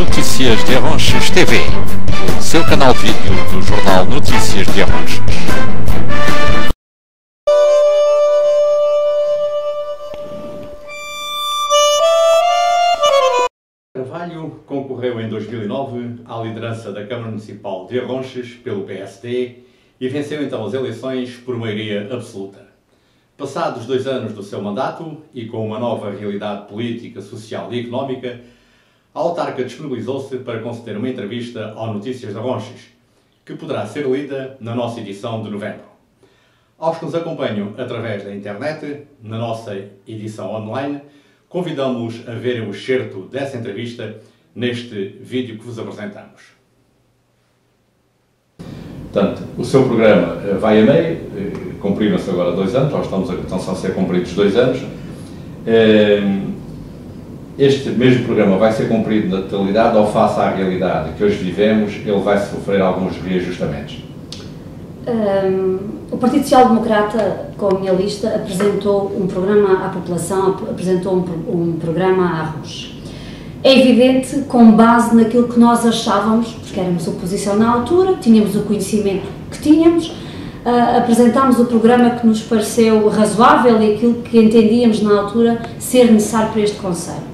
Notícias de Arronches TV, seu canal vídeo do jornal Notícias de Arronches. Carvalho concorreu em 2009 à liderança da Câmara Municipal de Arronches pelo PSD e venceu então as eleições por maioria absoluta. Passados 2 anos do seu mandato e com uma nova realidade política, social e económica, a autarca disponibilizou-se para conceder uma entrevista ao Notícias de Arronches, que poderá ser lida na nossa edição de novembro. Aos que nos acompanham através da internet, na nossa edição online, convidamos a verem o excerto dessa entrevista neste vídeo que vos apresentamos. Portanto, o seu programa vai a meio, cumpriram-se agora 2 anos, estão a ser cumpridos 2 anos. Este mesmo programa vai ser cumprido na totalidade ou face à realidade que hoje vivemos, ele vai sofrer alguns reajustamentos? O Partido Social Democrata, com a minha lista, apresentou um programa à população, apresentou um programa à Arronches. É evidente, com base naquilo que nós achávamos, porque éramos oposição na altura, tínhamos o conhecimento que tínhamos, apresentámos o programa que nos pareceu razoável e aquilo que entendíamos na altura ser necessário para este concelho.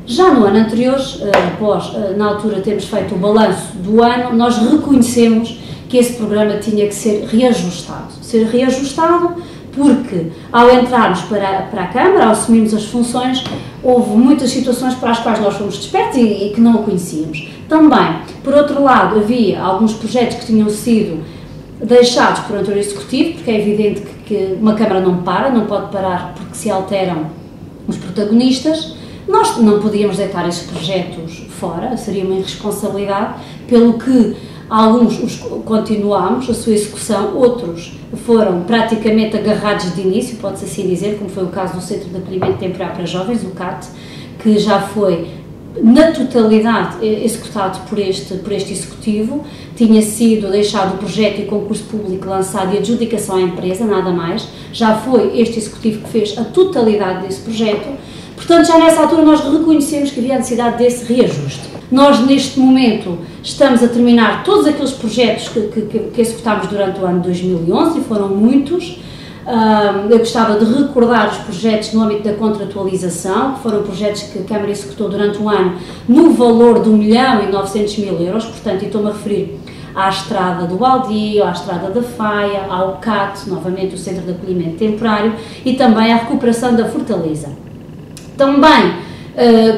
Já no ano anterior, após na altura termos feito o balanço do ano, nós reconhecemos que esse programa tinha que ser reajustado. Ser reajustado porque, ao entrarmos para a Câmara, ao assumirmos as funções, houve muitas situações para as quais nós fomos despertos e que não o conhecíamos. Também, por outro lado, havia alguns projetos que tinham sido deixados por um anterior executivo, porque é evidente que uma Câmara não pode parar porque se alteram os protagonistas. Nós não podíamos deitar esses projetos fora, seria uma irresponsabilidade, pelo que alguns os continuámos a sua execução, outros foram praticamente agarrados de início, pode-se assim dizer, como foi o caso do Centro de Acolhimento Temporário para Jovens, o CAT, que já foi na totalidade executado por este Executivo, tinha sido deixado o projeto e concurso público lançado e adjudicação à empresa, nada mais, já foi este Executivo que fez a totalidade desse projeto. Portanto, já nessa altura nós reconhecemos que havia a necessidade desse reajuste. Nós, neste momento, estamos a terminar todos aqueles projetos que executámos durante o ano de 2011, e foram muitos. Eu gostava de recordar os projetos no âmbito da contratualização, que foram projetos que a Câmara executou durante o ano no valor de 1.900.000 euros, portanto, e estou-me a referir à Estrada do Baldio, à Estrada da Faia, ao CAT, novamente o Centro de Acolhimento Temporário, e também à recuperação da Fortaleza. Também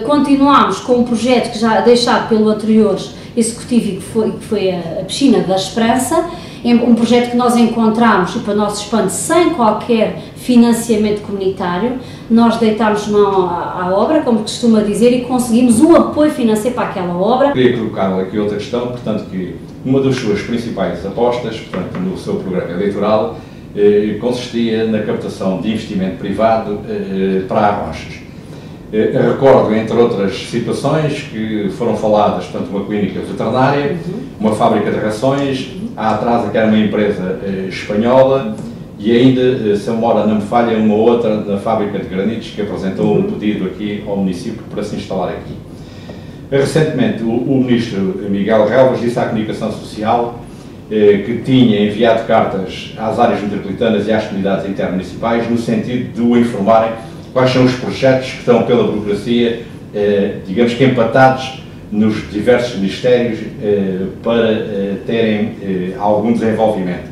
continuámos com um projeto que já deixado pelo anterior Executivo, que foi a Piscina da Esperança, um projeto que nós encontramos, e para nosso espanto, sem qualquer financiamento comunitário. Nós deitámos mão à obra, como costuma dizer, e conseguimos um apoio financeiro para aquela obra. Queria colocar aqui outra questão, portanto, que uma das suas principais apostas, portanto, no seu programa eleitoral, consistia na captação de investimento privado para Arronches. Recordo, entre outras situações, que foram faladas, portanto, uma clínica veterinária, uma fábrica de rações, há atrás que era uma empresa espanhola e ainda, se a memória não me falha, uma outra da fábrica de granitos que apresentou um pedido aqui ao município para se instalar aqui. Recentemente, o ministro Miguel Relvas disse à Comunicação Social que tinha enviado cartas às áreas metropolitanas e às comunidades intermunicipais no sentido de o informarem quais são os projetos que estão pela burocracia, digamos que empatados nos diversos ministérios para terem algum desenvolvimento.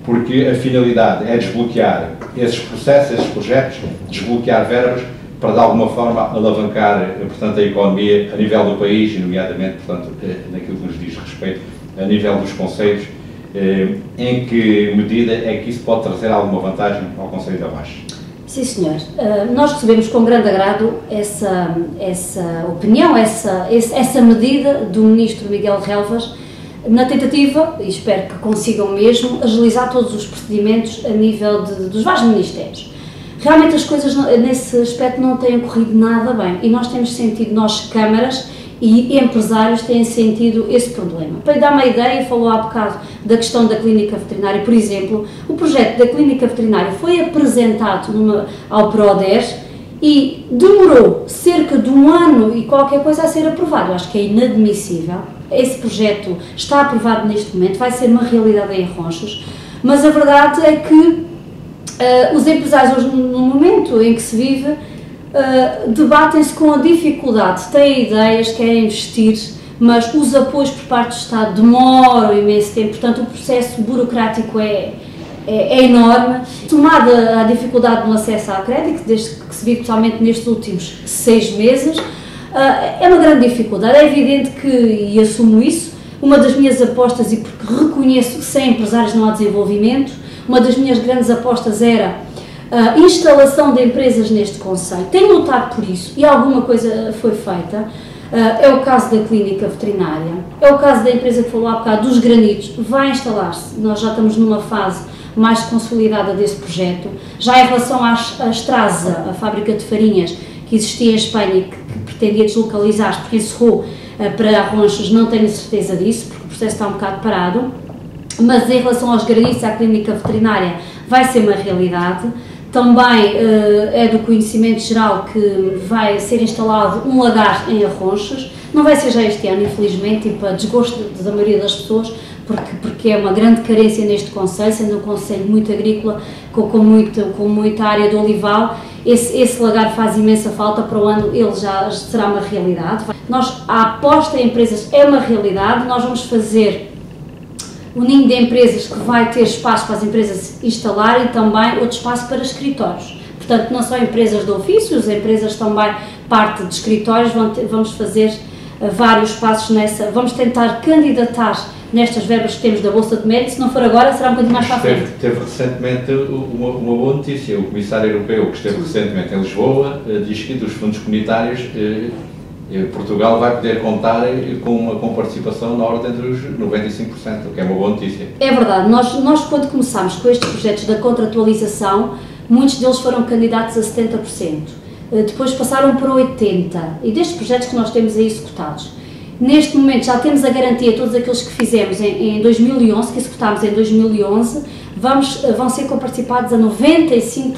Porque a finalidade é desbloquear esses processos, esses projetos, desbloquear verbas para de alguma forma alavancar, portanto, a economia a nível do país e nomeadamente, portanto, naquilo que nos diz respeito a nível dos concelhos. Em que medida é que isso pode trazer alguma vantagem ao Concelho de Arronches? Sim, senhor. Nós recebemos com grande agrado essa opinião, essa medida do ministro Miguel Relvas, na tentativa, e espero que consigam mesmo, agilizar todos os procedimentos a nível dos vários ministérios. Realmente as coisas nesse aspecto não têm corrido nada bem e nós temos sentido, nós câmaras e empresários têm sentido esse problema. Para lhe dar uma ideia, falou há bocado da questão da clínica veterinária, por exemplo, o projeto da clínica veterinária foi apresentado ao PRODER e demorou cerca de 1 ano e qualquer coisa a ser aprovado. Eu acho que é inadmissível. Esse projeto está aprovado neste momento, vai ser uma realidade em Arronches, mas a verdade é que os empresários hoje, no momento em que se vive, debatem-se com a dificuldade, têm ideias, querem investir, mas os apoios por parte do Estado demoram imenso tempo, portanto o processo burocrático é enorme, somada a dificuldade no acesso ao crédito, desde que se vive totalmente nestes últimos 6 meses, é uma grande dificuldade. É evidente que, e assumo isso, uma das minhas apostas, e porque reconheço que sem empresários não há desenvolvimento, uma das minhas grandes apostas era a instalação de empresas neste concelho. Tenho lutado por isso e alguma coisa foi feita. É o caso da clínica veterinária, é o caso da empresa que falou há bocado, dos granitos, vai instalar-se. Nós já estamos numa fase mais consolidada desse projeto. Já em relação à Strasa, a fábrica de farinhas que existia em Espanha e que pretendia deslocalizar-se porque encerrou para Arronches, não tenho certeza disso, porque o processo está um bocado parado. Mas em relação aos granitos, à clínica veterinária, vai ser uma realidade. Também é do conhecimento geral que vai ser instalado um lagar em Arronches. Não vai ser já este ano, infelizmente, e para desgosto da maioria das pessoas, porque é uma grande carência neste concelho, sendo um concelho muito agrícola, com muita área de olival. Esse lagar faz imensa falta. Para o ano ele já será uma realidade. A aposta em empresas é uma realidade. Nós vamos fazer um ninho de empresas que vai ter espaço para as empresas instalarem e também outro espaço para escritórios. Portanto, não só empresas de ofícios, empresas também parte de escritórios, vamos fazer vários passos nessa, vamos tentar candidatar nestas verbas que temos da Bolsa de Mérito. Se não for agora, será um bocadinho mais para a frente. Teve recentemente uma boa notícia. O Comissário Europeu, que esteve recentemente em Lisboa, diz que dos fundos comunitários Portugal vai poder contar com participação na ordem dos 95%, o que é uma boa notícia. É verdade. Nós quando começámos com estes projetos da contratualização, muitos deles foram candidatos a 70%. Depois passaram para 80%. E destes projetos que nós temos aí executados, neste momento já temos a garantia, todos aqueles que fizemos em 2011, que executámos em 2011, vão ser comparticipados a 95%.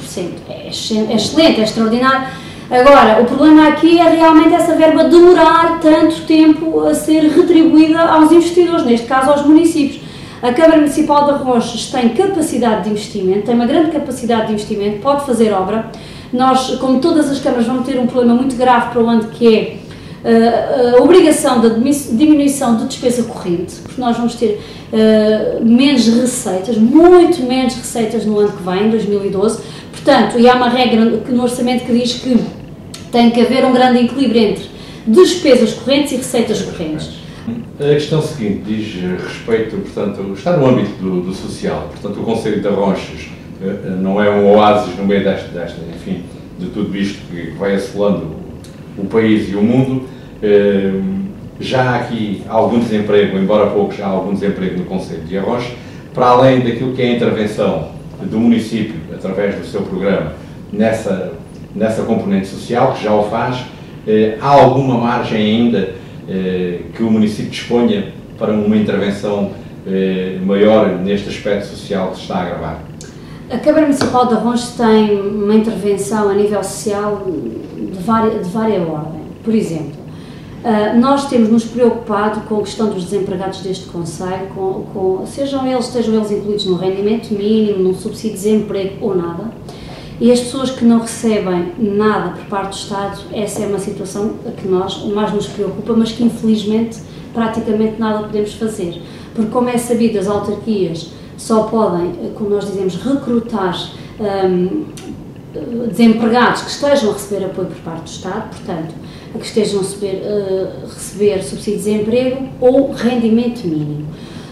É excelente, é extraordinário. Agora, o problema aqui é realmente essa verba demorar tanto tempo a ser retribuída aos investidores, neste caso aos municípios. A Câmara Municipal de Arronches tem capacidade de investimento, tem uma grande capacidade de investimento, pode fazer obra. Nós, como todas as câmaras, vamos ter um problema muito grave para o ano, que é a obrigação da diminuição de despesa corrente, porque nós vamos ter menos receitas, muito menos receitas no ano que vem, em 2012. Portanto, e há uma regra no orçamento que diz que tem que haver um grande equilíbrio entre despesas correntes e receitas correntes. A questão seguinte diz respeito, portanto, está no âmbito do social. Portanto, o Concelho de Arronches não é um oásis no meio enfim, de tudo isto que vai assolando o país e o mundo. Já há aqui algum desemprego, embora pouco, já há algum desemprego no Concelho de Arronches, para além daquilo que é a intervenção do município, através do seu programa, nessa componente social, que já o faz. Há alguma margem ainda que o município disponha para uma intervenção maior neste aspecto social que se está a agravar? A Câmara Municipal de Arronches tem uma intervenção a nível social de várias ordem. Por exemplo, nós temos nos preocupado com a questão dos desempregados deste concelho, estejam eles incluídos no rendimento mínimo, num subsídio de desemprego ou nada, e as pessoas que não recebem nada por parte do Estado. Essa é uma situação que mais nos preocupa, mas que infelizmente praticamente nada podemos fazer, porque, como é sabido, as autarquias só podem, como nós dizemos, recrutar desempregados que estejam a receber apoio por parte do Estado, portanto, que estejam a receber subsídio de desemprego ou rendimento mínimo.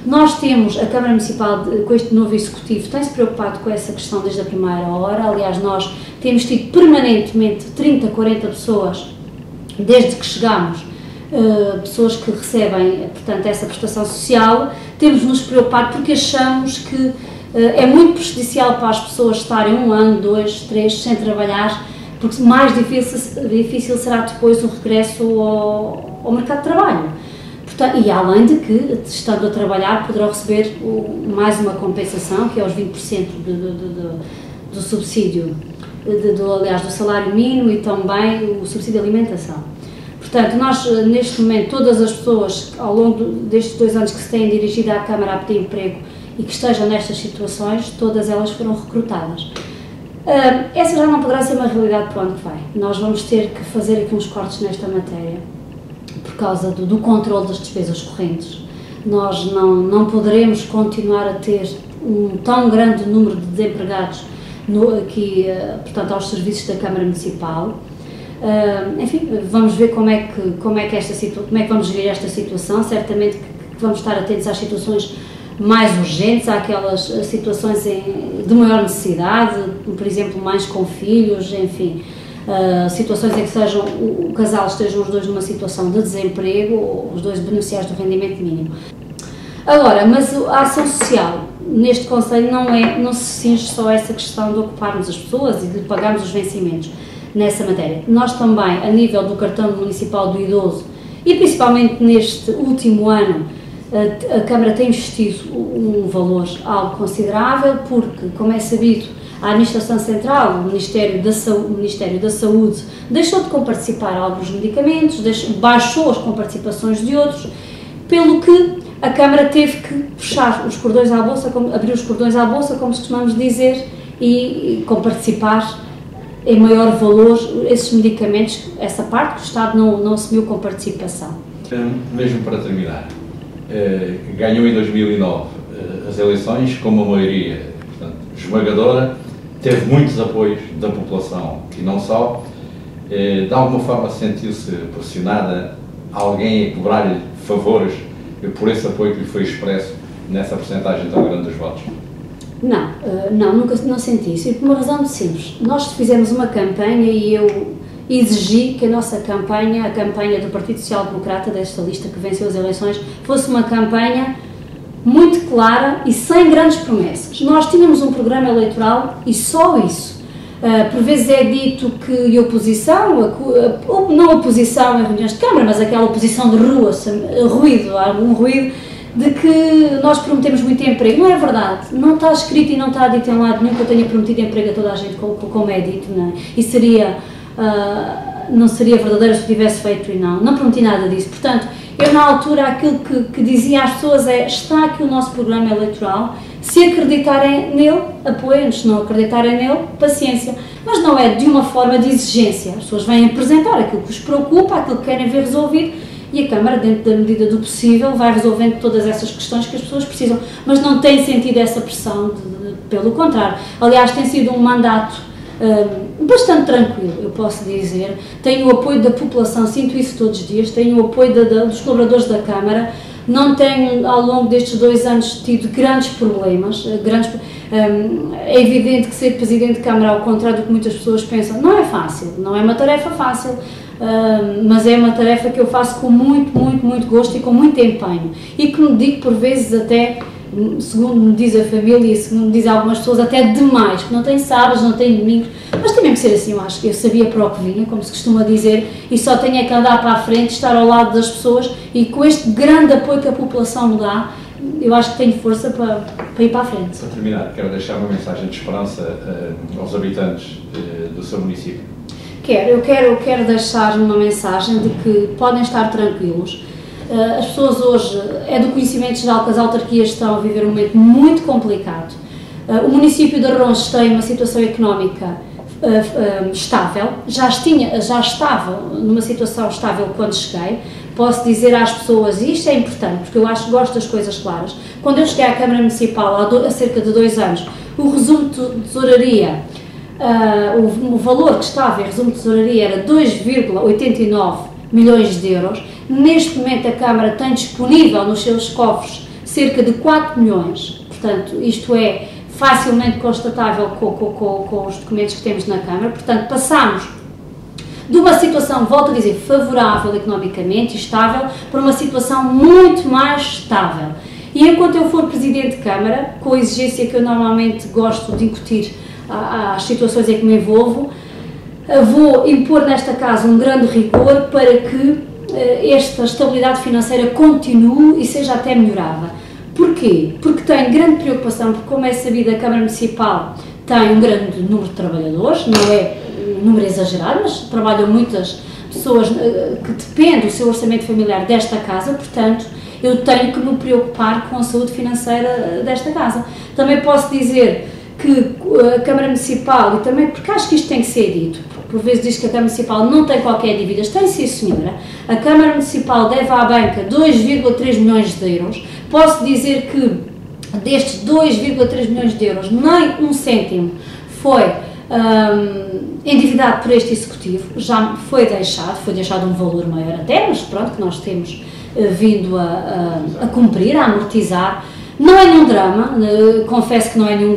Nós temos, a Câmara Municipal, com este novo Executivo, tem-se preocupado com essa questão desde a primeira hora. Aliás, nós temos tido permanentemente 30, 40 pessoas, desde que chegámos, pessoas que recebem, portanto, essa prestação social. Temos-nos preocupado porque achamos que é muito prejudicial para as pessoas estarem 1 ano, 2, 3 sem trabalhar, porque mais difícil será depois o regresso ao mercado de trabalho. Portanto, e além de que, estando a trabalhar, poderão receber mais uma compensação, que é os 20% do subsídio aliás, do salário mínimo e também o subsídio de alimentação. Portanto, nós, neste momento, todas as pessoas, ao longo destes 2 anos que se têm dirigido à Câmara a pedir emprego e que estejam nestas situações, todas elas foram recrutadas. Essa já não poderá ser uma realidade para o ano que vem. Nós vamos ter que fazer aqui uns cortes nesta matéria, por causa do controle das despesas correntes. Nós não poderemos continuar a ter um tão grande número de desempregados portanto, aos serviços da Câmara Municipal. Enfim, vamos ver como é que vamos gerir esta situação. Certamente que vamos estar atentos às situações mais urgentes, àquelas situações de maior necessidade, por exemplo, mães com filhos, enfim, situações em que o casal estejam os dois numa situação de desemprego, ou os dois beneficiários do rendimento mínimo. Agora, mas a ação social neste Conselho não se cinge só a essa questão de ocuparmos as pessoas e de pagarmos os vencimentos nessa matéria. Nós também, a nível do cartão municipal do idoso, e principalmente neste último ano, a Câmara tem investido um valor algo considerável, porque, como é sabido, a Administração Central, o Ministério da Saúde, deixou de comparticipar a alguns medicamentos, baixou as comparticipações de outros, pelo que a Câmara teve que fechar os cordões à bolsa, abrir os cordões à bolsa, como costumamos dizer, e comparticipar em maior valor esses medicamentos, essa parte que o Estado não assumiu com participação. Mesmo para terminar, ganhou em 2009 as eleições com uma maioria, portanto, esmagadora, teve muitos apoios da população e não só. De alguma forma sentiu-se pressionada, alguém a cobrar-lhe favores por esse apoio que lhe foi expresso nessa porcentagem tão grande dos votos? Nunca senti isso, e por uma razão muito simples. Nós fizemos uma campanha e eu exigi que a nossa campanha, a campanha do Partido Social Democrata, desta lista que venceu as eleições, fosse uma campanha muito clara e sem grandes promessas. Nós tínhamos um programa eleitoral e só isso. Por vezes é dito que a oposição, não a oposição em reuniões de Câmara, mas aquela oposição de rua, algum ruído, de que nós prometemos muito emprego. Não é verdade. Não está escrito e não está dito em lado nenhum que eu tenha prometido emprego a toda a gente, como é dito, não é? E não seria verdadeiro se eu tivesse feito, e não prometi nada disso. Portanto, eu na altura aquilo que dizia às pessoas está aqui o nosso programa eleitoral, se acreditarem nele, apoiem-nos, se não acreditarem nele, paciência. Mas não é de uma forma de exigência. As pessoas vêm apresentar aquilo que os preocupa, aquilo que querem ver resolvido, e a Câmara, dentro da medida do possível, vai resolvendo todas essas questões que as pessoas precisam. Mas não tem sentido essa pressão, pelo contrário. Aliás, tem sido um mandato bastante tranquilo, eu posso dizer. Tenho o apoio da população, sinto isso todos os dias, tenho o apoio dos colaboradores da Câmara, não tenho, ao longo destes 2 anos, tido grandes problemas. É evidente que ser Presidente de Câmara, ao contrário do que muitas pessoas pensam, não é fácil, não é uma tarefa fácil, mas é uma tarefa que eu faço com muito gosto e com muito empenho, e que me digo por vezes até, segundo me diz a família e segundo me dizem algumas pessoas, até demais, que não tem sábados, não tem domingos, mas tem mesmo que ser assim. Eu acho que eu sabia para o que vinha, como se costuma dizer, e só tenho que andar para a frente, estar ao lado das pessoas, e com este grande apoio que a população me dá, eu acho que tenho força para ir para a frente. Para terminar, quero deixar uma mensagem de esperança aos habitantes do seu município. Eu quero deixar uma mensagem de que podem estar tranquilos. As pessoas hoje, é do conhecimento geral que as autarquias estão a viver um momento muito complicado. O município de Arronches tem uma situação económica estável, já estava numa situação estável quando cheguei. Posso dizer às pessoas, e isto é importante, porque eu gosto das coisas claras, quando eu cheguei à Câmara Municipal há cerca de 2 anos, o resumo de tesouraria, o valor que estava em resumo de tesouraria era 2,89 milhões de euros. Neste momento a Câmara tem disponível nos seus cofres cerca de 4 milhões, portanto isto é facilmente constatável com os documentos que temos na Câmara. Portanto, passamos de uma situação, volto a dizer, favorável economicamente e estável, para uma situação muito mais estável. E enquanto eu for Presidente de Câmara, com a exigência que eu normalmente gosto de incutir às situações em que me envolvo, vou impor nesta casa um grande rigor para que esta estabilidade financeira continue e seja até melhorada. Porquê? Porque tenho grande preocupação, porque, como é sabido, a Câmara Municipal tem um grande número de trabalhadores, não é um número exagerado, mas trabalham muitas pessoas que dependem do seu orçamento familiar desta casa, portanto, eu tenho que me preocupar com a saúde financeira desta casa. Também posso dizer que a Câmara Municipal, e também porque acho que isto tem que ser dito, porque por vezes diz que a Câmara Municipal não tem qualquer dívidas, tem sim senhora, a Câmara Municipal deve à banca 2,3 milhões de euros, posso dizer que destes 2,3 milhões de euros, nem um cêntimo foi endividado por este Executivo, já foi deixado um valor maior até, mas pronto, que nós temos vindo a cumprir, a amortizar. Não é nenhum drama, confesso que não é nenhum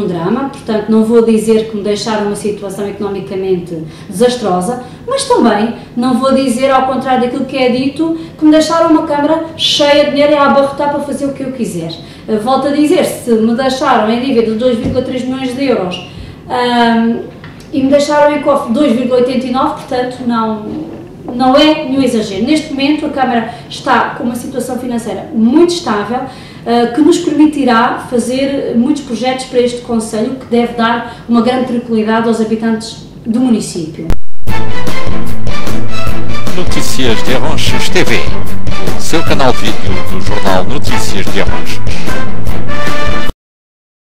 drama, portanto não vou dizer que me deixaram uma situação economicamente desastrosa, mas também não vou dizer, ao contrário daquilo que é dito, que me deixaram uma Câmara cheia de dinheiro e a abarrotar para fazer o que eu quiser. Volto a dizer, se me deixaram em dívida de 2,3 milhões de euros e me deixaram em cofre 2,89, portanto não é nenhum exagero. Neste momento a Câmara está com uma situação financeira muito estável, que nos permitirá fazer muitos projetos para este concelho, que deve dar uma grande tranquilidade aos habitantes do município. Notícias de Arronches TV, seu canal vídeo do jornal Notícias de Arronches.